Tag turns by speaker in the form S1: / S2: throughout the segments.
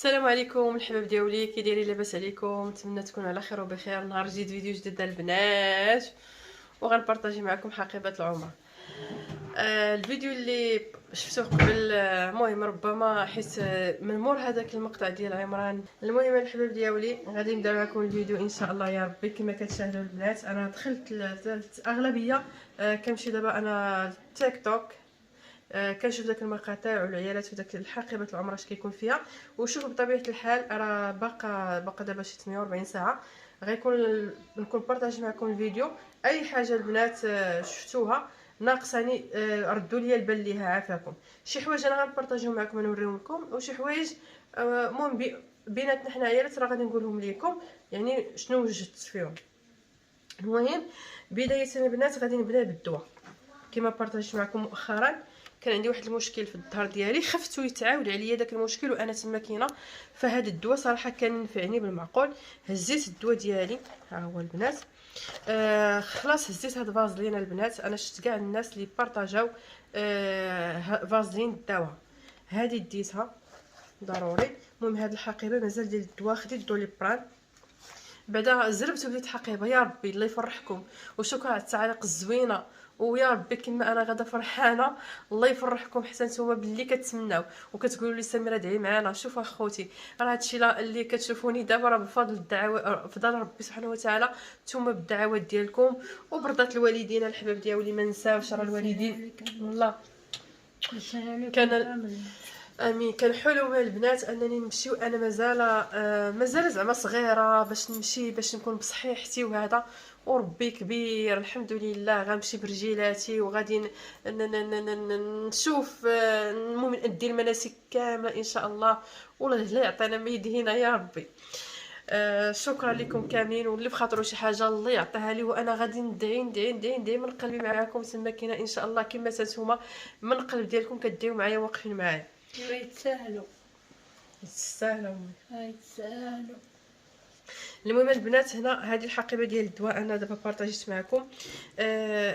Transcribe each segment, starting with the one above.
S1: السلام عليكم الحباب ديالي، كي دايرين؟ لاباس عليكم؟ نتمنى تكونوا على خير وبخير. نهار جديد، فيديو جديد البنات، وغنبارطاجي معكم حقيبه العمر. الفيديو اللي شفتوه قبل، المهم ربما حيت من مور هذاك المقطع ديال عمران. المهم الحباب ديالي غادي نبدا معكم الفيديو ان شاء الله يا ربي. كما كتشاهدوا البنات، انا دخلت اغلبيه كنمشي دابا انا تيك توك، كنشوف داك المقاطع والعيالات وداك الحقيبه العمر اش كيكون فيها. وشوفوا بطبيعه الحال راه باقا دابا شي 48 ساعه نكون بارطاجي معكم الفيديو. اي حاجه البنات شفتوها ناقصاني، ردوا لي البال ليها عافاكم. شي حوايج انا غنبارطاجيهم معكم نوريهم لكم، وشي حوايج المهم بيناتنا حنا عيالات راه غادي نقولهم لكم، يعني شنو وجدت فيهم. المهم بدايه البنات غادي نبدا بالدواء. كما بارطاجيت معكم مؤخرا كان عندي واحد المشكل في الظهر ديالي، خفتو يتعاود عليا داك المشكل وانا تما كاينه. فهاد الدواء صراحه كان نفعني بالمعقول. هزيت الدواء ديالي، ها هو البنات. خلاص هزيت هاد فازلين البنات. انا شفت كاع الناس اللي بارطاجاو فازلين الدواء، هذه ديتها ضروري. المهم هاد الحقيبه مازال ديال الدواء، خديت دوليبران بعدا زربت وبديت حقيبه. يا ربي الله يفرحكم، وشكرا على التعاليق الزوينه، ويا ربي كما انا غادا فرحانه. الله يفرحكم حتى نتوما باللي كتسناو وكتقولوا لي سميره ادعي معانا. شوفوا اخوتي، راه هادشي اللي كتشوفوني دابا راه بفضل الدعوه، بفضل ربي سبحانه وتعالى، نتوما بالدعوات ديالكم وبرضات الوالدين الحباب ديالي. ما نساوش راه الوالدين والله كان امين. كان حلم البنات انني نمشي وانا مازال زعما صغيره باش نمشي، باش نكون بصحيحتي وهذا. وربي كبير الحمد لله، غنمشي برجيلاتي وغادي نشوف، المهم ندير المناسك كامله ان شاء الله، والله لا يعطينا ما يدهينا يا ربي. شكرا لكم كاملين، واللي بخاطرو شي حاجه الله يعطيها لي. وانا غادي ندعي ندعي ندعي ندعي من قلبي معاكم تما كاينه ان شاء الله، كما نتوما من القلب ديالكم كدعيو معايا واقفين معايا.
S2: يتساهلوا
S1: يستاهلوا.
S2: يتساهلوا.
S1: المهم البنات، هنا هذه الحقيبه ديال الدواء انا دابا بارطاجيت معكم.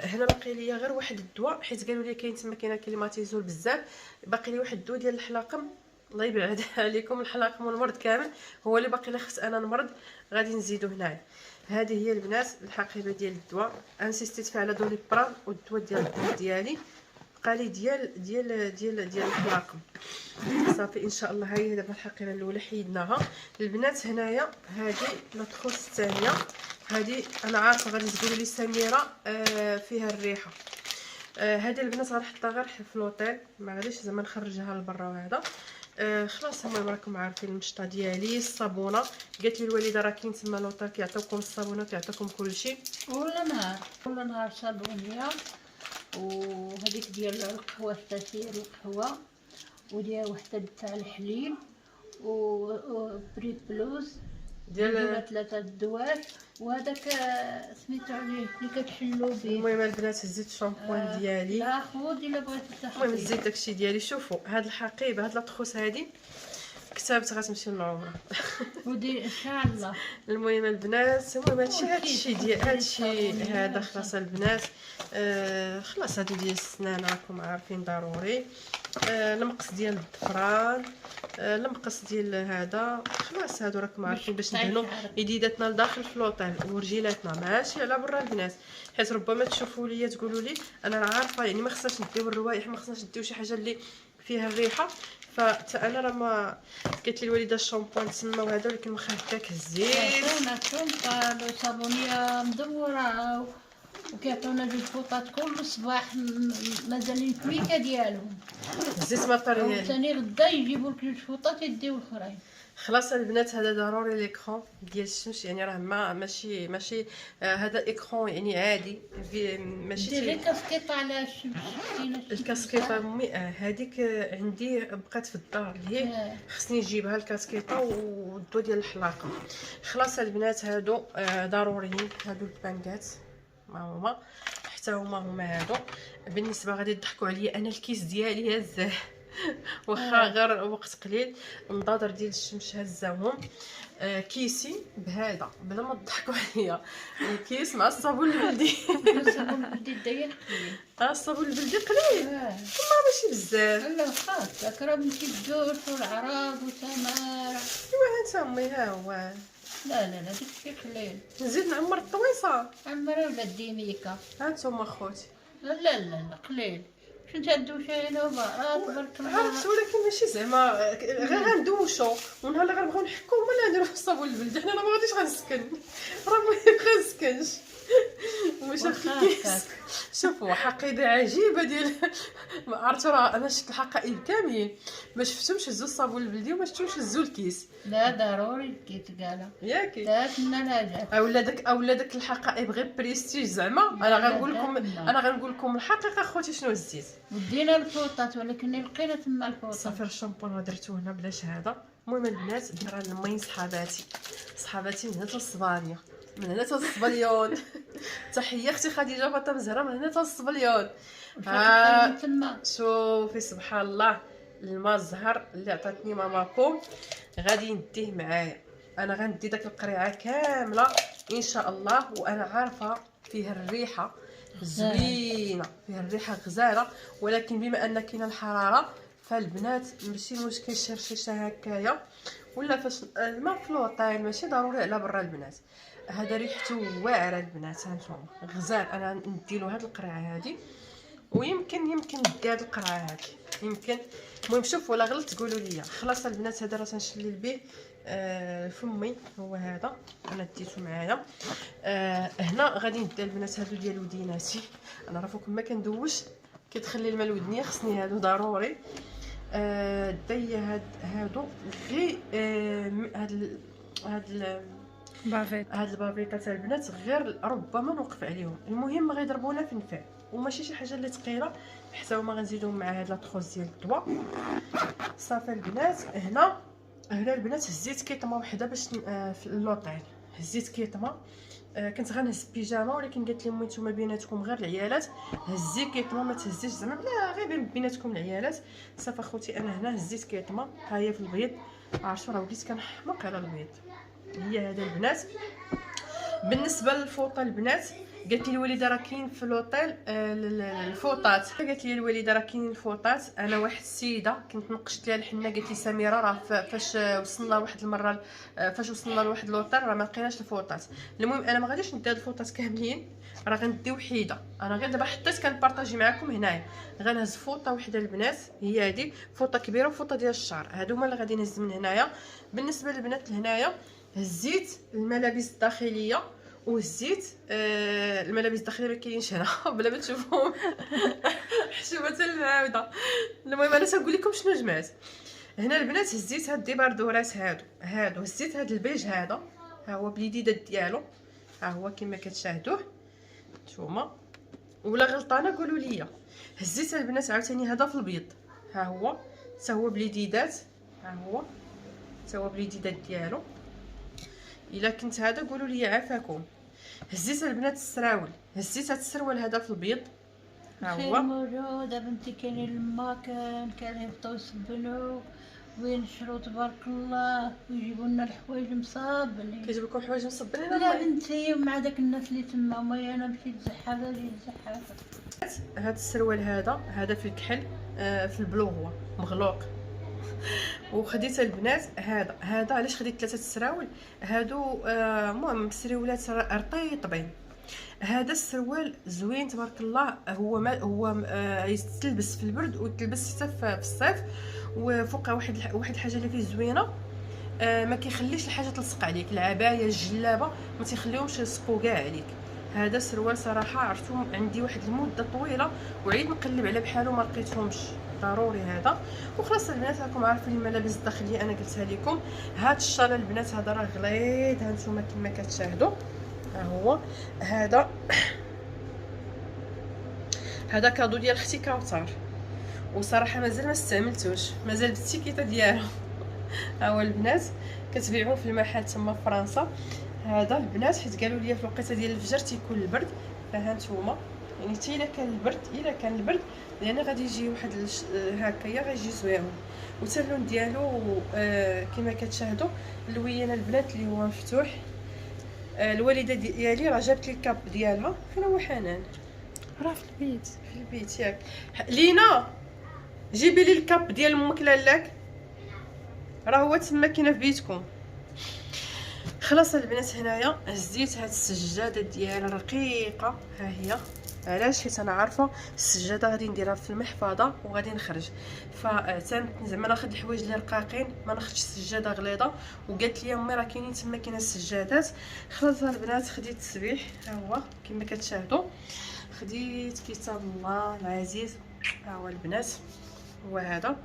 S1: هنا باقي لي غير واحد الدواء، حيت قالوا لي كاين تما كاينه كليماتيزول بزاف. باقي لي واحد الدواء ديال الحلاقم، الله يبعد عليكم الحلاقم والمرض كامل، هو اللي باقي لي خص انا نمرض، غادي نزيدو هنايا. هذه هي البنات الحقيبه ديال الدواء. انسيستيت فيها على دوليبران والدواء ديال الظهر ديالي. بقالي ديال الحلاقم صافي ان شاء الله. هاي دابا الحقيبه الاولى حيدناها البنات. هنايا هذه لاطخوص الثانيه. هذه انا عارفه غادي تقولوا لي سميره فيها الريحه. هذه البنات غنحطها غير في لوطيل، ما غاديش زعما نخرجها لبرا وهذا. خلاص المهم راكم عارفين المشطه ديالي، الصابونه. قالت لي الوالده راه كاين تما لوطيل كيعطيوكم الصابونه كيعطيوكم كلشي.
S2: كل نهار صابونيه، وهذيك ديال القهوه التسير القهوه، وديال وحده تاع الحليب، وبري بلوز ديال 3 دوات، وهذاك سميتو عليه اللي كتحلو به.
S1: المهم البنات هزيت الشامبوان ديالي.
S2: لا خذي الا بغيتي تاخدي.
S1: المهم زيد داكشي ديالي. شوفوا هاد الحقيبه، هاد لاطخوص هادي كتبت غتمشي للعمره
S2: ودي ان شاء الله.
S1: المهم البنات، المهم هادشي ديال هادشي هذا. خلاص البنات، خلاص هادو ديال السنان راكم عارفين ضروري. المقص ديال الضفران، المقص ديال هذا. خلاص هادو راكم عارفين باش ندهنوا يديداتنا لداخل في لوطيل ورجيلاتنا، ماشي على برا البنات. حيت ربما تشوفوا ليا تقولوا لي انا راه عارفه يعني ما خصناش نديو الروائح، ما خصناش نديو شي حاجه اللي فيها الريحه. فتا انا راه ما قالت لي الوالده الشامبوان تسمى وهذا، ولكن واخا هكاك هزيت.
S2: كيعطيونا صابونيه مدوره، وكيعطيونا جوج فوطات كل صباح مازالين الكويكه ديالهم.
S1: هزيت ماتيريال
S2: ثاني غدا يجيبوا لك جوج فوطات يديو الاخرين.
S1: خلاص البنات هذا ضروري ليكرون ديال الشمس، يعني راه ماشي هذا اكرون يعني عادي ماشي
S2: ديري كاسكيطه على الشمس.
S1: الكاسكيطه امي. هذيك عندي بقات في الدار اللي هي خصني نجيبها الكاسكيطه والضو ديال الحلاقه. خلاص البنات هادو ضروريين. هادو البانكات ما هما حتى هما هادو. بالنسبه غادي تضحكوا عليا انا الكيس ديالي هزاه واخا غير وقت قليل. النضادر ديال الشمس هزاهم. كيسي بهذا بلا ما تضحكوا عليا، الكيس مع الصابون البلدي.
S2: الصابون البلدي داير قليل.
S1: الصابون البلدي قليل ما ماشي بزاف.
S2: لا خاص داك راه بنتي الدوش والعراض وتماره
S1: امي ها هو.
S2: لا لا لا داكشي قليل.
S1: نزيد نعمر الطويصه.
S2: عمري ولا ديميكا.
S1: ها نتوما خوتي.
S2: لا لا لا قليل. باش ندوش هنا تبارك الله.
S1: عرفت ولكن ماشي زعما غير غندوشو ونهار اللي غنبغيو نحكو هما اللي نديرو في الصابون البلدي. حنا ما غاديش غنسكن راه ما غنسكنش واش كيس. شوفوا حقيبه عجيبه ديال ما عرفتوا راه انا شفت الحقائب كاملين ما شفتهمش هزوا الصابون البلدي وما شفتهمش هزوا الكيس.
S2: لا ضروري كيتقال
S1: ياكي
S2: داتنا نجاح.
S1: اولا داك الحقائب غير بريستيج زعما. انا غنقول لكم الحقيقه خوتي شنو هزيت.
S2: ودينا الفوطات ولكن لقينا تما الفوطات.
S1: صافي الشامبون درتو هنا بلا شهاده. المهم البنات راه المين صحاباتي من هنا تا الصبانيه من هنا تا الصبليون. تحيه اختي خديجه فاطمه زهره من هنا تا الصبليون.
S2: تما
S1: شوفي سبحان الله الماء الزهر اللي عطاتني ماماكم غادي نديه معايا. انا غندي داك القريعه كامله ان شاء الله وانا عارفه فيه الريحه زوينه فيه الريحه غزاله. ولكن بما ان كاينه الحراره فالبنات ماشي مشكل شرشيشه هكايا ولا فاش الماء في لوطايل ماشي ضروري على برا البنات. هذا ريحته واعره البنات هانتوما غزال. انا نديلو هاد القرعه هادي ويمكن ندي هاد القرعه هادي يمكن. المهم شوفوا ولا غلط تقولوا لي. خلاص البنات هذا راه تنشلل به فمي هو هذا انا ديته معايا. هنا غادي ندي البنات هادو ديال وديناتي. انا رافوكم ما كندوش كتخلي الماء الودنيه خصني هادو ضروري. دايا هادو غير هاد البافيطه تاع البنات غير ربما نوقف عليهم. المهم غيضربونا في النفع وماشي شي حاجه اللي ثقيله حتى هما غنزيدهم مع هاد لاطخوز ديال الضوا. صافي البنات هنا البنات هزيت كيطمه وحده باش في اللوطيل هزيت كيطمه. كنت غنهز بيجامه ولكن قالت لي امي نتوما بيناتكم غير العيالات هزي كيطمه ما تهزيش زعما بلا غير بيناتكم العيالات. صافي اخوتي انا هنا هزيت كيطمه ها هي في البيض. عرفتوا راه وليت كنحماق على البيض. هي هذا البنات. بالنسبه للفوطه البنات قالت لي الوالده راه كاين في لوطيل الفوطات. قالت لي الوالده راه كاين الفوطات. انا واحد السيده كنت نقشت ليها الحنه قالت لي سميره راه فاش وصلنا واحد المره فاش وصلنا لواحد لوطيل راه ما لقيناش الفوطات. المهم انا ما غاديش ندي هاد الفوطات كاملين راه غندي وحيده. انا غير دابا حطيت كنبارطاجي معكم هنايا غنهز فوطه وحده البنات هي هذه فوطه كبيره وفوطه ديال الشعر هادو هما اللي غادي نهز من هنايا. بالنسبه للبنات لهنايا هزيت الملابس الداخليه وهزيت الملابس الداخليه ما كاينش هنا بلا ما تشوفوهم حشومه المعاوده. المهم انا تنقول لكم شنو جمعت هنا البنات. هزيت هاد الديباردورات هادو هزيت هاد البيج هذا ها هو بليديدات ديالو ها هو كما كتشاهدوه نتوما ولا غلطانه قولوا لي. هزيت البنات عاوتاني هذا في البيض ها هو حتى هو بليديدات ها هو حتى هو بليديدات ديالو. الا كنت هذا قولوا لي عافاكم. هزيت البنات السراول هزيت هذا السروال هذا في البيض ها هو
S2: موجوده بنتي. كاينين الماكن كيهبطوا يصبنوا وينشروا تبارك الله ويجيبوا لنا الحوايج مصابنين.
S1: كيجيب لكم حوايج مصبرين
S2: لا بنتي مع داك الناس اللي تما ما انا مشيت زحافه جيت زحافه.
S1: هذا السروال هذا في الكحل في البلو هو مغلوق. وخديت البنات هذا علاش خديت 3 السراول هادو المهم سروالات رطيطبين. هذا السروال زوين تبارك الله هو يتلبس في البرد ويتلبس حتى في الصيف. وفوق واحد الحاجه اللي فيه زوينه ما كيخليش الحاجه تلصق عليك. العبايه الجلابه ما تيخليهمش يلصقوا كاع عليك. هذا السروال صراحه عرفتو عندي واحد المده طويله وعيد نقلب على بحالو ما لقيتهمش ضروري هذا. وخلاص البنات راكم عارفين الملابس الداخليه انا قلتها لكم. هاد الشال البنات هذا راه غليظ ها نتوما كما كتشاهدوا ها هو هذا كادو ديال اختي كوثر وصراحه مازال ما استعملتوش مازال بالتيكيته ديالو. ها هو البنات كتبيعوه في المحل تما في فرنسا. هذا البنات حيت قالوا لي في الوقيته ديال الفجر تيكون البرد فها نتوما يعني حتى الا كان البرد لان غادي يجي واحد هكايا غيجي زوين. وتا اللون ديالو كما كتشاهدوا اللوينه البنات اللي هو مفتوح. الوالده ديالي راه جابت لي الكاب ديالها. فين هو حنان؟
S3: راه في
S1: البيت ياك. لينا جيبي لي الكاب ديال امك لالاك راه هو تما كاينه في بيتكم. خلاص البنات هنايا هزيت هاد السجاده ديال رقيقه، ها هي. علاش؟ حيت انا عارفه السجاده غادي نديرها في المحفظه وغادي نخرج، فاعتمدت زعما ناخذ الحوايج اللي رقاقين، ما ناخذش السجاده غليظه. وقالت لي امي راه كاينين تما كاينه السجادات. خلاص البنات خديت التسبيح، ها هو كما كتشاهدوا. خديت كتاب الله العزيز، ها هو البنات، هو هذا.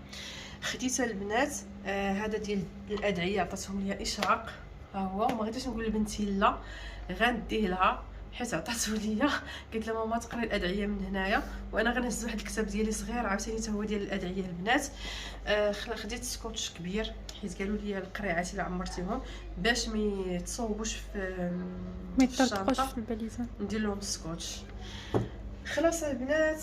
S1: خديت البنات هذا ديال الادعيه عطاتهم لي اشراق، ها هو. وما غاديش نقول لبنتي لا، غنديه لها حيت عطاتو ليا. قلت لها ماما تقري الادعيه من هنايا، وانا غنهز واحد الكتاب ديالي صغير عاوتاني حتى هو ديال الادعيه البنات. خديت سكوتش كبير حيت قالوا لي القريعات اللي عمرتيهم باش ما يتصوبوش في
S3: ما يطرطقوش
S1: الشنطه،
S3: في الباليزه.
S1: ندير لهم السكوتش. خلاص البنات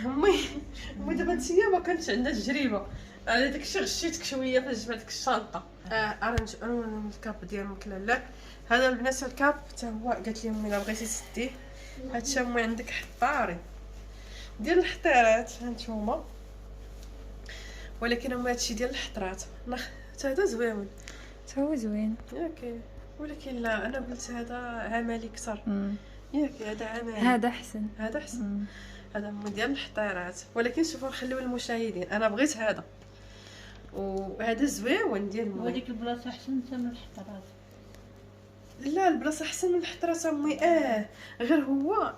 S1: امي دابا نتيا ما كانتش عندها تجربه على داكشي، غشيتك شويه فاش جبت ديك الشنطه. اورنج الكاب ديال مكلاله. هذا البنات الكاب حتى هو قالت لي امي الا بغيتي تسديه هادشي امي عندك حطاري ديال الحطيرات هانتوما، ولكن امي هادشي ديال الحطرات حتى هذا زوين،
S3: تا هو زوين
S1: ياك. ولكن لا، انا قلت هذا عملي اكثر، ياك هذا عملي،
S3: هذا احسن.
S1: هذا احسن. هذا مو ديال الحطيرات، ولكن شوفوا نخليو المشاهدين، انا بغيت هذا وهذا زوين ديال مو.
S2: وهذيك البلاصه احسن حتى من الحطرات.
S1: لا البلاصه احسن من الحطرات امي، غير هو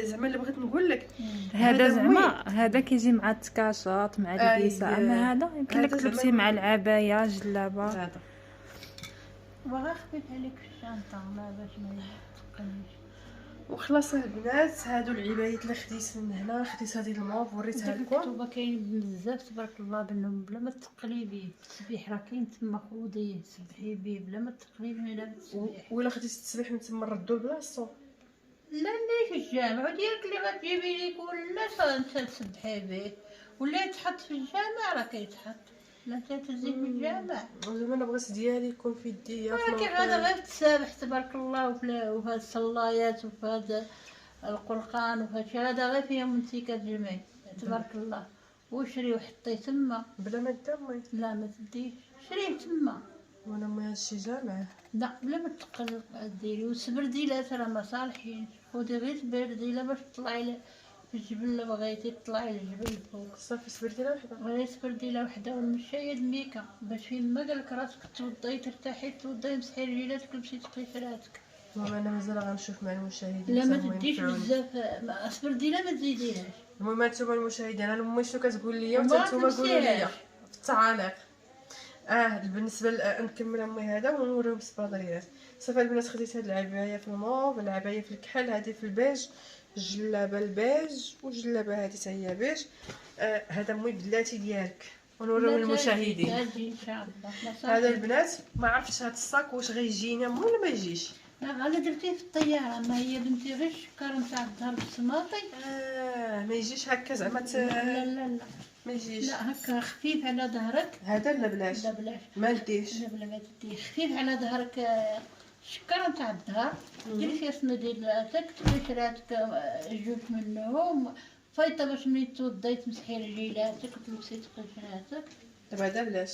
S1: زعما اللي بغيت نقول لك
S3: هذا زعما هذا كيجي مع التكاشط مع الكيسه، اما هذا يمكن لك
S1: هذا
S3: تلبسيه
S1: زعما
S3: مع العبايه جلابه.
S1: هذا
S2: وغا خفيت عليك في الشنطه ما باش ما تقليش.
S1: وخلاص البنات هادو العبايات اللي خديت من هنا. خديت هذه الموف وريتها لكم.
S2: المكتوبه كاين بزاف تبارك الله بانهم بلا ما تقلي به التسبيح، راه كاين تما خوديه تسبحي به بلا ما تقلي به لا التسبيح.
S1: ولا خديت التسبيح من تما ردو لبلاصتو.
S2: لا اللي في الجامع ديالك اللي غتجيبي ليك ولا تسبحي به ولا يتحط في الجامع، راه كيتحط لا تزيد في الجامع.
S1: زعما انا بغيت ديالي يكون في يديا في
S2: ولكن هذا غير تسابح تبارك الله وفي هاد الصلايات وفي هذا القرآن وفي هادشي، هذا غير فيها منتي كتجمعي تبارك الله. وشري وحطيه تما
S1: بلا ما دامي.
S2: لا ما تديش، شريه تما.
S1: وانا ما هادشي جامع.
S2: لا بلا ما تقلق ديري. والسبرديلات راه ما صالحين، خذي غير سبرديله باش تطلعي في الجبل. الا بغيتي تطلعي للجبل فوق
S1: صافي سبرديله وحده.
S2: غير سبرديله وحده والمشايد ميكا باش فين ما قالك راسك توضي ترتاحي توضي مسحي رجيلاتك لبسي قيشراتك.
S1: المهم انا مازال غنشوف مع المشاهدين.
S2: لا ما
S1: حتى هما
S2: تديش
S1: ينفعوني.
S2: بزاف سبرديله ما تزيديهاش.
S1: المهم هانتوما المشاهدين، انا امي شنو كتقول لي
S2: ما
S1: وحتى نتوما قولوا لي
S2: تنسيهاش.
S1: في التعاليق. بالنسبه نكمل امي هذا ونوريهم السبادريات. صافي البنات خديت هاد العبايه في الموف، العبايه في الكحل، هذه في البيج، الجلابه البيج والجلابه هذه حتى هي بيج. هذا امي بلاتي ديالك ونوريهم المشاهدين.
S2: تجي ان شاء الله.
S1: هذا البنات ما عرفتش هاد الصاك واش غيجيني ولا ما يجيش.
S2: لا غالا درتيه في الطياره، ما هي بنتي غير الشكاره نتاع الظهر بالسماطي.
S1: ما يجيش هكا زعما
S2: لا لا لا
S1: ما يجيش.
S2: لا هكا خفيف على ظهرك.
S1: هذا لا بلاش
S2: لا بلاش
S1: ما نديش.
S2: لا بلا ما تديه خفيف على ظهرك. الشكاره نتاع الظهر ديري فيها سنديلاتك تقشراتك جوج منهم فايطه باش ملي توضي تمسحي رجيلاتك وتلبسي قشراتك.
S1: دابا هذا بلاش.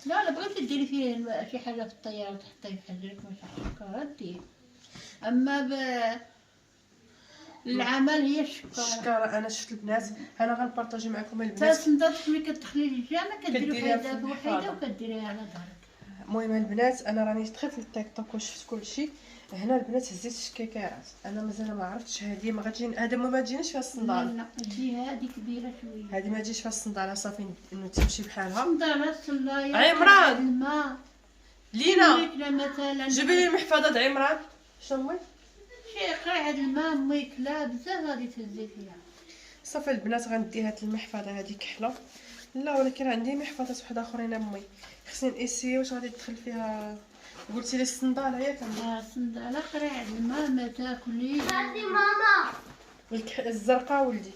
S2: لا بغيتي ديري فيه شي حاجه في الطياره تحطيه في حجرك ماشي الشكاره ديه. اما العمل هي الشكاره.
S1: الشكاره انا شفت البنات، انا غنبارطاجي معكم
S2: تا
S1: البنات.
S2: سنداتك ملي كتدخلي للجامع كديري
S1: كديريها في
S2: وحيده
S1: المحفظة.
S2: وحيده وكديريها على ظهرك.
S1: المهم البنات انا راني دخلت للتيك توك وشفت كلشي. هنا البنات هزيت الشكاكات، انا مازال ما عرفتش هذه ما غتجي، هذا ما تجينيش فيها الصندال.
S2: لا ديها هذه كبيره شويه.
S1: هذه ما تجيش فيها الصنداله، صافي انه تمشي بحالها.
S2: صندالة الصلايه
S1: عمران!
S2: الماء
S1: لينا
S2: لا مثلا
S1: جيبي لي المحفظه د عمران. شنو هي؟
S2: شي قرعه الماء ميك لا بزاف غادي تهزي فيها.
S1: صافي البنات غندي هاد المحفظه هذه كحله. لا ولكن عندي محفظات وحده اخرين امي خصني ناسي واش غادي تدخل فيها. قلتي لي الصنداله ياك امي؟
S2: صندالة قرعه الماء ما تاكلي.
S1: الزرقاء ولدي.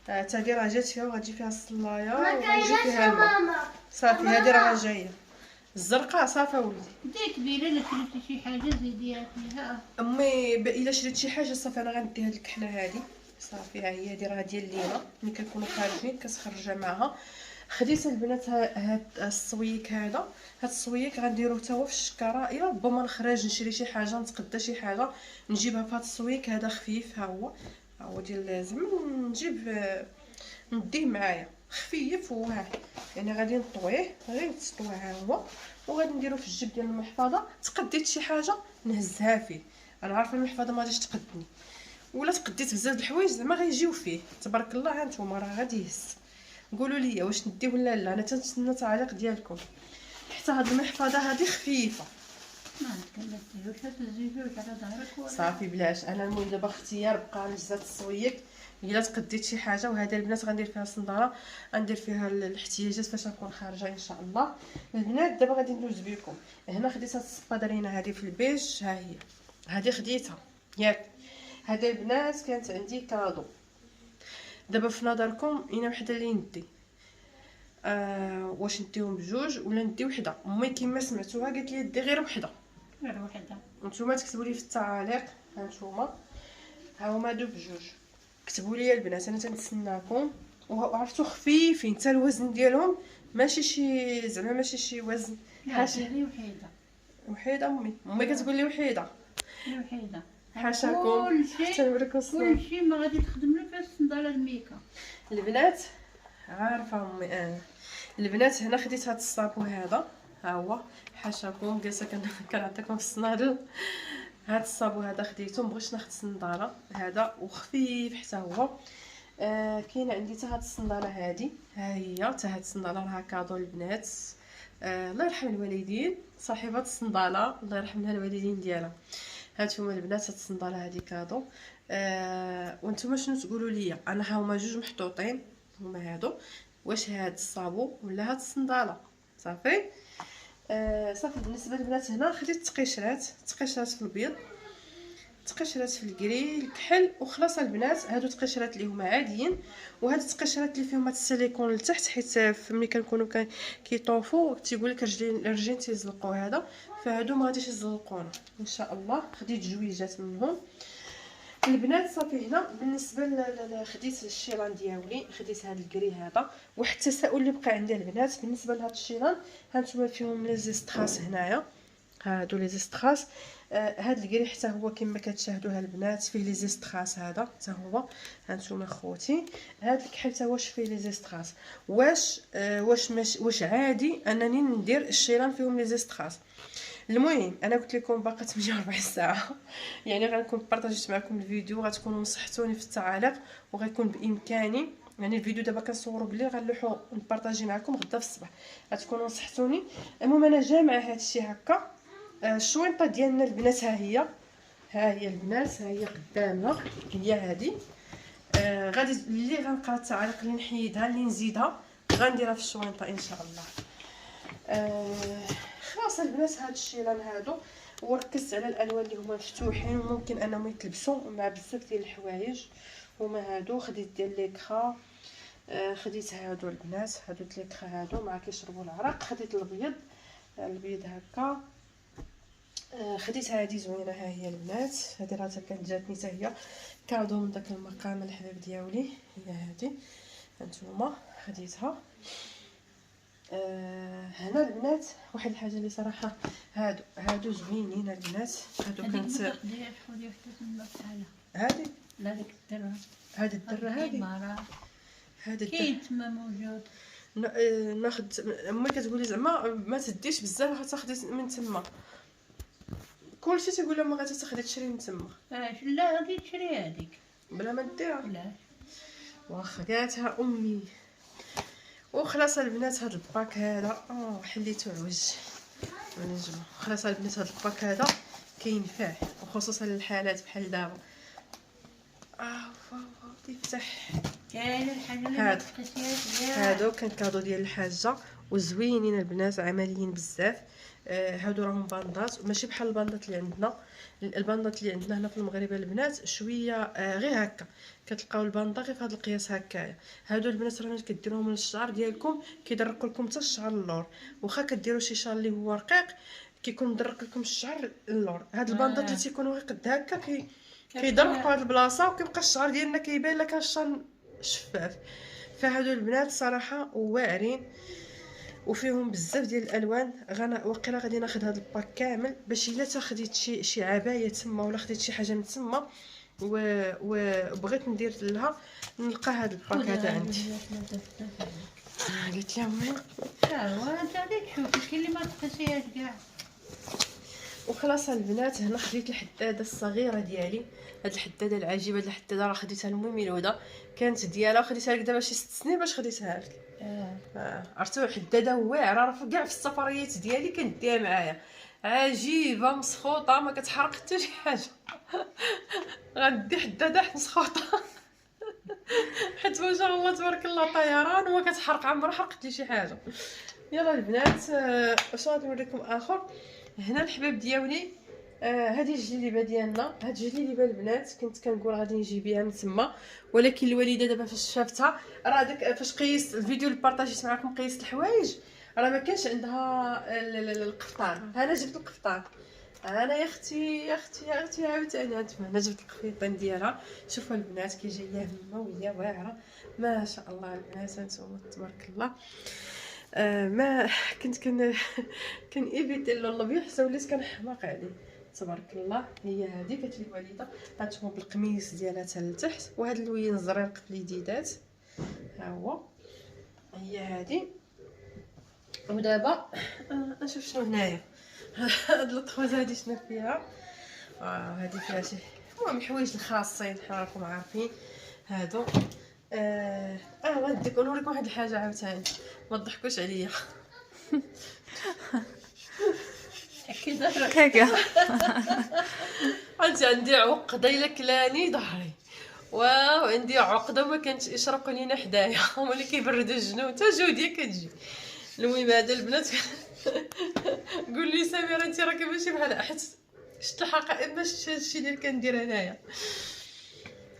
S1: هذه راه جات فيها وغتجي فيها الصلايه وغتجي فيها الماء. صافي هذه راه جايه الزرقاء. صافي ولدي
S2: دي كبيره الا شريتي شي حاجه زيديها فيها.
S1: امي الا شريت شي حاجه صافي انا غندي هاد الكحله هذه. صافي ها هي هذه راه ديال لينا ملي كنكونوا خارجين كتخرجها معها. خديت البنات هاد الصويك هذا، هاد الصويك غنديروه حتى هو في الشكاره، الا ربما نخرج نشري شي حاجه نتقدى شي حاجه نجيبها في هاد الصويك هذا خفيف. ها هو ديال زعما نجيب نديه معايا خفيف وها، يعني غادي نطويه غير نسطوه ها هو، وغادي نديرو في الجيب ديال المحفظه. تقديت شي حاجه نهزها فيه، انا عارفه المحفظه ما غاديش تقدني، ولا تقديت بزاف د الحوايج زعما غيجيو فيه تبارك الله. ها نتوما راه غادي يهز. قولوا لي واش نديه ولا لا، انا تنتسنى التعليق ديالكم. حتى هاد المحفظه هذه خفيفه
S2: ما كنتيوش تزيدوش على ظهرك ولا
S1: صافي بلاش. انا المهم دابا اختيار بقى نجزات الصويك. الا تقديت شي حاجه، وهذا البنات غندير فيها الصنداره، غندير فيها الاحتياجات فاش نكون خارجه ان شاء الله. البنات دابا غادي ندوز بكم. هنا خديت هاد السبادرينه هذه في البيج، ها هي هذه خديتها ياك. هذا البنات كانت عندي كادو. دابا في نظركم اين وحده اللي ندي؟ واش نديهم بجوج ولا ندي وحده؟ امي كما سمعتوها قالت لي دي غير وحده.
S2: غير وحده.
S1: نتوما تكتبوا لي في التعاليق. ها نتوما ها هما دو بجوج، كتبوا لي البنات انا تنتسناكم. وعرفتوا خفيفين حتى الوزن ديالهم ماشي شي زعما ماشي شي وزن
S2: حاشا لي وحده.
S1: وحيده. امي كتقول لي وحيده.
S2: وحده
S1: حاشاكم حتى نوريكم الصور.
S2: كلشي ما غادي تخدم له في الصنداله الميكا.
S1: البنات عارفه امي البنات هنا خديت هاد الصابون هذا، ها هو حاشاكم جالسه كنعطيكم في الصنادل. هاد الصابون هذا خديته مبغيتش ناخذ الصنداله هذا، وخفيف حتى هو. كاينه عندي حتى هاد الصنداله هادي، ها هي حتى هاد الصنداله راها كادو البنات. الله يرحم الوالدين صاحبه الصنداله، الله يرحم لها الوالدين ديالها. هانتوما البنات هاد الصنداله هادي كادو. وانتم شنو تقولوا لي؟ انا ها هما جوج محطوطين، هما هادو. واش هاد الصابون ولا هاد الصنداله؟ صافي. صافي. بالنسبه للبنات هنا خديت تقشرات في البيض، تقشرات في الكري، الكحل، وخلاص البنات. هادو تقشرات اللي هما عاديين، وهاد التقشرات اللي فيهم هاد السيليكون لتحت، حيت ملي كنكونوا كيطوفوا تيقول لك الرجلين تيزلقوا هذا، فهادو ما غاديش يزلقونا ان شاء الله. خديت جويجات منهم البنات. صافي. هنا بالنسبه خديت الشيلان ديالي، خديت هذا الكري هذا. واحد التساؤل اللي بقى عندي البنات بالنسبه لهاد الشيلان، هانتوما فيهم لي زيستراس هنايا، هادو لي زيستراس. هاد الكري حتى هو كما كتشاهدوها البنات فيه لي زيستراس، هذا حتى هو هانتوما خوتي. هاد الكحل حتى واش فيه لي زيستراس. واش عادي انني ندير الشيلان فيهم لي زيستراس؟ المهم انا قلت لكم باقا 48 ساعه، يعني غنكون بارطاجيت معكم الفيديو، غتكونوا نصحتوني في التعاليق، وغيكون بامكاني يعني الفيديو دابا كنصورو بالليل غنلوحو نبارطاجي معكم غدا في الصباح، غتكونوا نصحتوني. المهم انا جامعه هادشي هكا. الشوينطه ديالنا البنات ها هي البنات، ها هي قدامنا، هي هذه. غادي اللي غنقرا التعاليق اللي نحيدها اللي نزيدها غنديرها في الشوينطه ان شاء الله. خلاص البنات هاد الشيلان هادو، وركزت على الالوان اللي هما مفتوحين وممكن انهم يتلبسوا مع بزاف ديال الحوايج. هما هادو خديت ديال ليكرا، خديت هادو البنات، هادو ليكرا هادو ما كيشربوا العرق. خديت البيض هكا. خديت هذه زوينه، ها هي البنات. هذه راه كانت جاتني حتى هي كادو من داك المقام الحبيب ديالي، هي هذه هانتوما خديتها. هنا البنات واحد الحاجه اللي صراحه هادو زوينين البنات. هادو كانت هذه
S2: لا ديك الدره،
S1: هذه الدره هذه
S2: كاين تما موجود.
S1: ناخذ. امي كتقولي زعما ما تديش بزاف غتاخدي من تما، كلشي تيقول لها ما غادي تاخدي تشري من تما.
S2: لا غادي تشري هذيك
S1: بلا ما ديها.
S2: لا
S1: واخا قالتها امي. وخلاص البنات هاد الباك هذا حليتو عوج نجم. خلاص البنات هاد الباك هذا كينفع، وخصوصا للحالات بحال دابا. تيفتح.
S2: كاين الحاجه اللي
S1: هادو كان كادو ديال الحاجه وزوينين البنات، عمليين بزاف. هادو راهم باندات ماشي بحال الباندات اللي عندنا. الباندات اللي عندنا هنا في المغرب البنات شويه غير هكا، كتلقاو الباندا غير في هذا القياس هكايا. هادو البنات راه كديروهم للشعر ديالكم كيدرق لكم حتى الشعر اللور، واخا كديروا شي شال اللي هو رقيق كيكون مدرق لكم الشعر اللور. هاد الباندات اللي تيكونوا غير قد هكا كيدرقوا هاد البلاصه وكيبقى الشعر ديالنا كيبان لك الشعر شفاف. فهادو البنات صراحه واعرين وفيهم بزاف ديال الالوان. وقيلا غادي ناخذ هذا الباك كامل باش الا تا خديت شي عبايه تما ولا خديت شي حاجه من تما وبغيت ندير لها نلقى هذا الباك هذا عندي. قلت لهم
S2: هو انت غادي تشوفي كاين اللي ما تقيسيهاش كاع.
S1: وخلاص البنات هنا خديت الحداده الصغيره ديالي، هاد الحداده العجيبه، هاد الحداده راه خديتها المهم ميلوده كانت ديالها وخديتها لك دابا شي 6 سنين باش خديتها لك. عرفتوا حداده واعره راه كاع في السفريات ديالي كنديها معايا، عجيبه مسخوطه ما كتحرق حتى شي حاجه. غندي حداده حيت مسخوطه حيت ما شاء الله تبارك الله طيران وما كتحرق، عمرها حرقت لي شي حاجه. يلا البنات واش غادي نوريكم اخر. هنا الحباب ديالي هذه الجليبه ديالنا. هاد الجليبه البنات كنت كنقول غادي نجي بها من تما، ولكن الوالده دابا فاش شافتها راه داك فاش قيست الفيديو اللي بارطاجيت معكم قيست الحوايج راه ما كانش عندها القفطان. انا جبت القفطان، انا يا اختي عاوتاني انا جبت القفيطين ديالها. شوفوا البنات كي جايه همويه واعره ما شاء الله. البنات انتم تبارك الله. ما كنت كان ايفيتي الابيض وليت كنحماق عليه تبارك الله. هي هذه قالت لي الوالده عطاتهم بالقميص ديالها حتى لتحت، وهاد اللوين زريرق في اليديدات ها هو. هي هذه. ودابا نشوف شنو هنايا. هاد الطخوز هادي شنو فيها. هادي فيها شي المهم الحوايج الخاصين حنا راكم عارفين هادو. غادي نوريكم واحد الحاجه عاوتاني ما تضحكوش عليا.
S3: كاكا
S1: عندي عقده الا كلاني ظهري، واو عندي عقده وما كانش يشرق لينا حدايا هما اللي كيبردوا الجنون حتى جوديه كتجي. المهم هذا البنات قول لي سميره انت راكي ماشي بحال حيت شفت الحقائق باش هادشي اللي كندير انايا.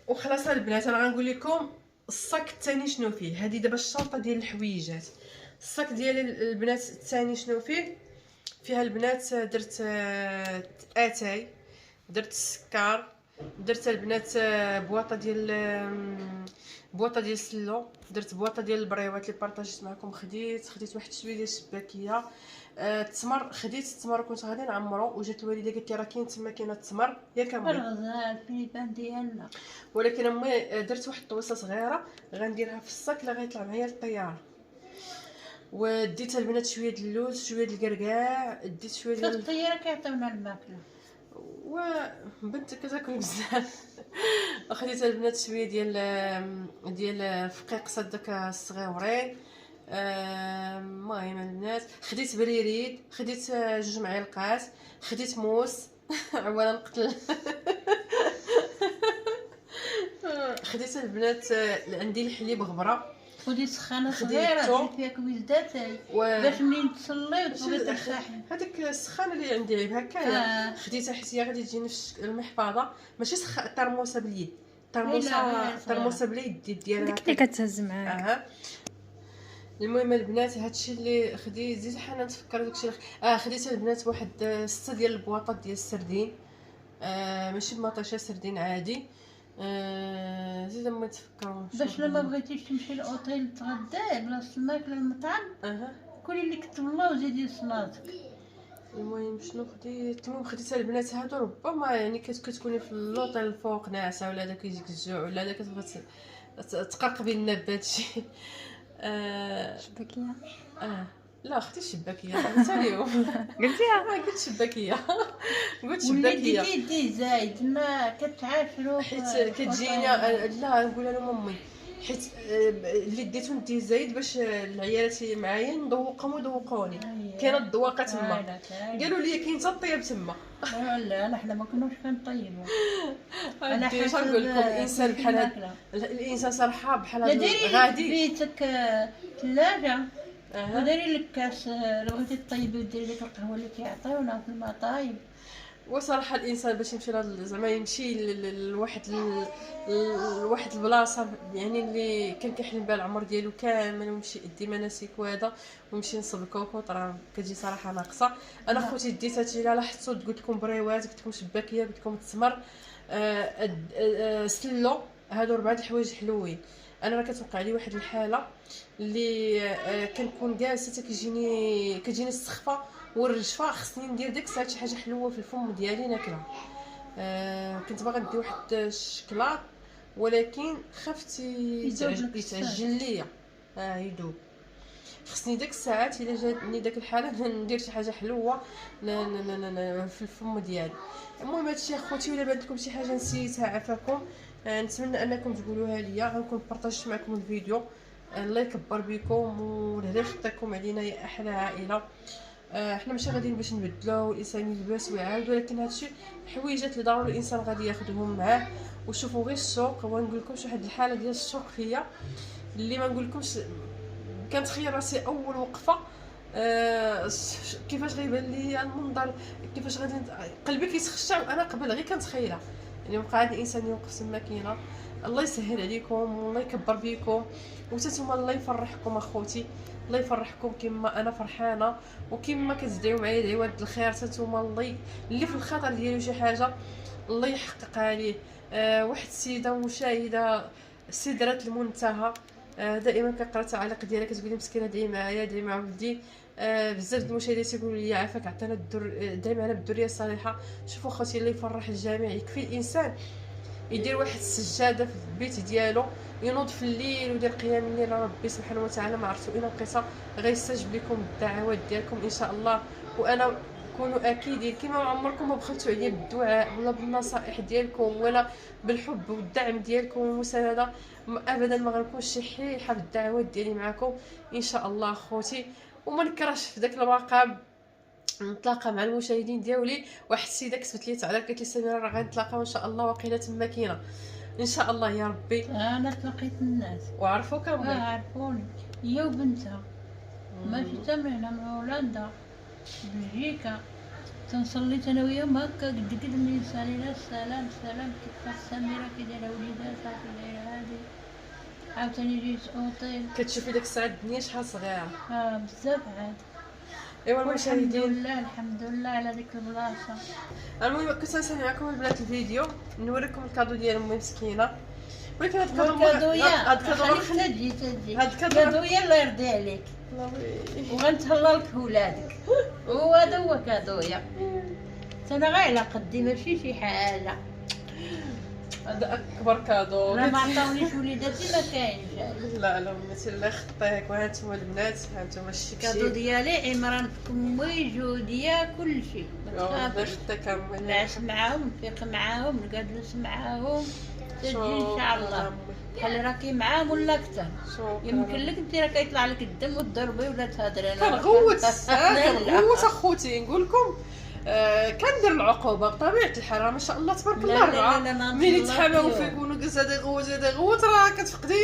S1: وخلاص البنات انا غنقول لكم الصاك الثاني شنو فيه. هذه دابا الشنطه ديال الحويجات. الصاك ديال البنات الثاني شنو فيه. فيها البنات درت اتاي، درت السكر، درت البنات بواطه ديال السلو، درت بواطه ديال البريوات اللي بارطاجيت معكم. خديت واحد شويه ديال الشباكيه. التمر خديت التمر كنت غادي نعمرو وجات الوالده قالت لي راه كاين تما كاين التمر ياك امي
S2: الغزال في البان ديالنا،
S1: ولكن امي درت واحد الطويصه صغيره غنديرها في الصاك اللي غيطلع معايا للطياره. وديت البنات شويه ديال اللوز شويه ديال الكركاع، ديت شويه
S2: في
S1: ديال
S2: الطياره كيعطيونا الماكله
S1: وبنت كتاكل بزاف. خديت البنات شويه ديال فقيق صدك الصغيورين. المهم البنات خديت بريريد، خديت 2 معالق، خديت موس اولا نقتل. خديت البنات عندي الحليب غبره،
S2: ودي سخانه
S1: خديتو.
S2: صغيره دير فيها كويزداتاي باش منين تصلي وتبغي ترتاحي.
S1: هذيك السخانه اللي عندي هكايا خديتها حيت هي غادي تجيني في المحفظه ماشي ترموسه باليد، ترموسه باليد ديالها
S3: ديك اللي كتهز معاك.
S1: المهم البنات هادشي اللي خديت. زيد حنا نتفكر داكشي خديت البنات واحد 6 ديال البواطات ديال السردين، ماشي بمطيشه سردين عادي. زيد ما تفكروا
S2: باش لما بغيتيش تمشي للاوتيل تغداي بلاصه الماكله المطعم كلي اللي كتب الله وزيدي صلاتك.
S1: المهم شنو خديت. المهم خديت البنات هادو ربما يعني كتكوني في اللوطيل الفوق ناعسه ولا داك يجيك الجوع ولا داك تبغي تقرقبي لنا بهادشي.
S3: شباكيه
S1: لا اختي الشباكيه حتى اليوم
S3: قلتيها
S1: قلت شباكيه قلت
S2: واللي
S1: شباكيه
S2: دي زايد ما كتعاشروا
S1: حيت كتجينا. لا نقول لهم امي حيت اللي ديتو ندي زايد باش العيالات اللي معايا نذوقهم وذوقوني. كاينه الذواقه تما قالوا لي كاين حتى الطياب تما.
S2: لا حنا ما كناش كنطيبوا.
S1: انا حيت نقول لكم الانسان بحال هذا الانسان صراحه بحال هذا
S2: غادي بيتك ثلاجه وديري لك كاس لو بغيتي طيبي وديري لك القهوه اللي كيعطيونا في المطايب.
S1: وصراحه الانسان باش يمشي زعما يمشي لواحد البلاصه يعني اللي كان كيحلم بها العمر ديالو كامل ويمشي يدي مناسك وهذا ويمشي ينصب الكوكوط راه كتجي صراحه ناقصه. انا خوتي ديت هادشي لا لاحظتو قلت لكم بريوات قلت لكم شباكيه قلت لكم التمر سلو. هادو 4 د الحوايج حلوين. انا راه كتوقع لي واحد الحاله اللي كنكون جالسه كتجيني السخفه والرجفه، خصني ندير ديك الساعه شي حاجه حلوه في الفم ديالي ناكلها. كنت باغا ندير واحد الشكلاط ولكن خفت يتعجل ليا يدوب. خصني ديك الساعات الا جاتني داك الحاله ندير شي حاجه حلوه في الفم ديالي. المهم هادشي اخوتي، ولا بانت لكم شي حاجه نسيتها عافاكم نتمنى انكم تقولوها ليا، غنكون بارطاجت معكم الفيديو. الله يكبر بكم ولهلا خطاكم علينا يا احلى عائله. احنا ماشي غاديين باش نبدلو الانسان يلبس ويعاود، ولكن هادشي حويجات اللي ضروري الانسان غادي ياخذهم معاه. وشوفوا غير السوق، ونقول لكم شي واحد الحاله ديال السوق فيا اللي ما نقول لكمش، كنتخيل راسي اول وقفه كيفاش غيبان لي المنظر، كيفاش غادي قلبي كيتخشع وانا قبل غير كنتخيلها. يعني بقى عاد الانسان يوقف تما كاينه. الله يسهل عليكم والله يكبر بكم، وتنتوما الله يفرحكم اخوتي، الله يفرحكم كما انا فرحانه وكما كتدعيو معايا دعوات الخير. تنتوما الله اللي في الخاطر ديالو شي حاجه الله يحققها ليه. واحد السيده مشاهده سدرة المنتهى دائما كنقرا التعاليق ديالها كتقولي مسكينه دعي معايا دعي مع ولدي. بزاف د المشاهدين تيقولوا لي عافاك عطينا دعي معنا بالذريه الصالحه. شوفوا خوتي الله يفرح الجميع. يكفي الانسان يدير واحد السجاده في البيت ديالو ينوض في الليل ويدير قيام الليل، ربي سبحانه وتعالى ما عرفتوا الا بقيت غيستجب لكم الدعوات ديالكم ان شاء الله. وانا كونوا اكيدين كما عمركم ما بخلتوا عليا بالدعاء ولا بالنصائح ديالكم ولا بالحب والدعم ديالكم والمسانده، ابدا ما غنكونش شي حيحه بالدعوات ديالي معكم ان شاء الله اخوتي. وما نكرهش في داك المقام نتلاقى مع المشاهدين ديالي. واحد السيده كتبت لي تعالى قالت لي سميره راه غنتلاقاو ان شاء الله وقيله تما كاينه ان شاء الله يا ربي.
S2: انا تلقيت الناس
S1: وعرفوك امي
S2: عرفوني هي وبنتها ماشي تما هنا من هولندا بلجيكا. تنصليت انا وياهم هكا قد قد من سالينا السلام سلام كيف سميره كي دايره وليداتها كي دايره هادي. عاوتاني جيت اوطيل
S1: كتشوفي داك الساعه الدنيا شحال صغيره.
S2: بزاف عاد.
S1: ايوا
S2: الحمد
S1: المشاهدين
S2: لله الحمد لله على ديك البلاصه.
S1: المهم كنت نسالي معكم البنات الفيديو نوريكم الكادو ديال امي مسكينه، ولكن هاد
S2: الكادويا
S1: الكادو
S2: خليك تجي
S1: هاد الكادو
S2: كادويا الله يرضي عليك وغنتهلا لك ولادك. وهذا هو كادويا انا غير على قدي ماشي شي حاجه.
S1: هذا اكبر كادو.
S2: راه ما عطاونيش وليداتي ما كاينش.
S1: لا لا امتي الله يخطيك. وهانتوما البنات هانتوما
S2: كادو
S1: الشبشي
S2: ديالي عمران في كمي جوديا كل شيء.
S1: الله يخطيك امي.
S2: نعس معاهم نفيق معاهم نجلس معاهم تجي ان شاء الله بحال راكي معاهم ولا اكثر. يمكن لك انت راه كيطلع لك الدم وتضربي ولا تهضري. انا
S1: كنغوت كنغوت اخوتي نقول لكم كندير العقوبه بطبيعه الحال. راه ما شاء الله تبارك الله.
S2: لا
S1: ملي يتحاماو فيك ونقص هذا يغوت راه كتفقدي.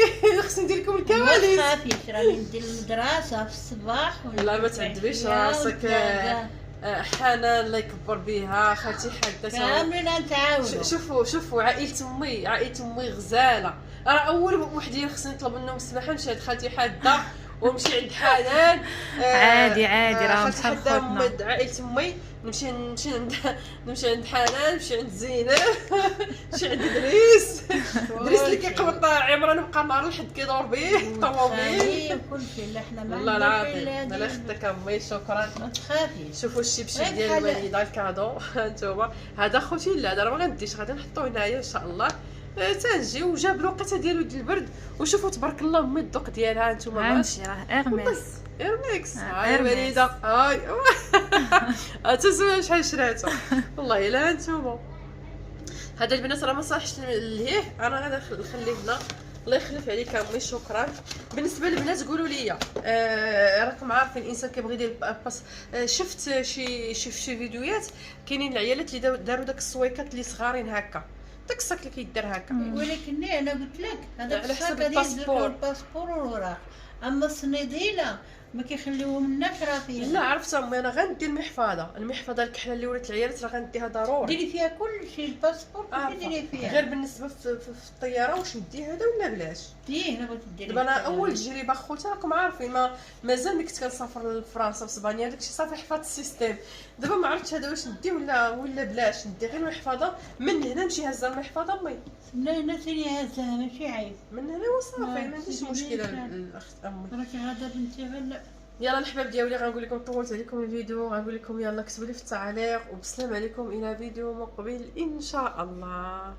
S1: خصني ندير لكم الكواليس.
S2: ما تخافيش راني ندير المدرسه في الصباح
S1: لا ما تعذبيش راسك. حنان الله يكبر بها خالتي حاده
S2: كاملين نتعاونوا.
S1: شوفوا عائله امي غزاله. راه اول وحدين خصني نطلب منهم السماحه نمشي عند خالتي حاده ونمشي عند حنان.
S3: عادي راه
S1: خالتي حاده عائله امي نمشي عند حنان نمشي عند زينب نمشي عند دريس اللي كيقبط عمران بقى نهار الحد كيدور به الطوموبيل
S2: كلشي اللي حنا ما
S1: والله العظيم. الله يخطيك امي شكرا.
S2: ما تخافيش.
S1: شوفوا الشبشب ديال الوالده الكادو هانتوما. هذا خوتي لا هذا راه ما غنديش غادي نحطوه هنايا ان شاء الله. تنجيو وجاب الوقيته ديالو ديال البرد. وشوفوا تبارك الله امي الذوق ديالها هانتوما
S3: هانشي راه
S1: ايرميكس هاي وليده هاي تسمع شحال شراتو والله الا هانتوما. هذا البنات راه ما صاحش ليه انا غادي نخليه هنا. الله يخلف عليك امي شكرا. بالنسبه للبنات قولوا لي راكم عارفين الانسان كيبغي يدير باس. شفت شي فيديوهات كاينين العيالات اللي داروا داك السويكات اللي صغارين هكا داك الصاك اللي كيدار هكا.
S2: ولكن انا قلت لك هذاك
S1: على حسب
S2: الصاك غادي يدير الباسبور والوراق. اما الصنيديله ما كيخليوهمناش راه فيها.
S1: لا عرفت امي، انا غندي المحفظه الكحله اللي ولات العيالات راه غنديها ضروري.
S2: ديري فيها كل شيء، الباسبور ديري فيها.
S1: غير بالنسبه في الطياره واش ندي هذا ولا بلاش.
S2: ديه انا بغيت ديري.
S1: دابا انا اول تجربه خوتي راكم عارفين، مازال ملي كنت كنسافر لفرنسا واسبانيا داكشي صافي حفظت السيستيم. دابا ما عرفتش هذا واش ندي ولا بلاش. ندي غير المحفظه من هنا، نمشي هازه المحفظه امي
S2: لا الناس اللي هازاها ماشي عيب.
S1: من هنا وصافي، ما عنديش مشكله الاخت امي.
S2: راكي غادا بنتي غير.
S1: يلا الحباب ديالي، غنقول لكم طولت عليكم الفيديو، غنقول لكم يلا كتبوا لي في التعاليق، وبسلام عليكم الى فيديو مقبل ان شاء الله.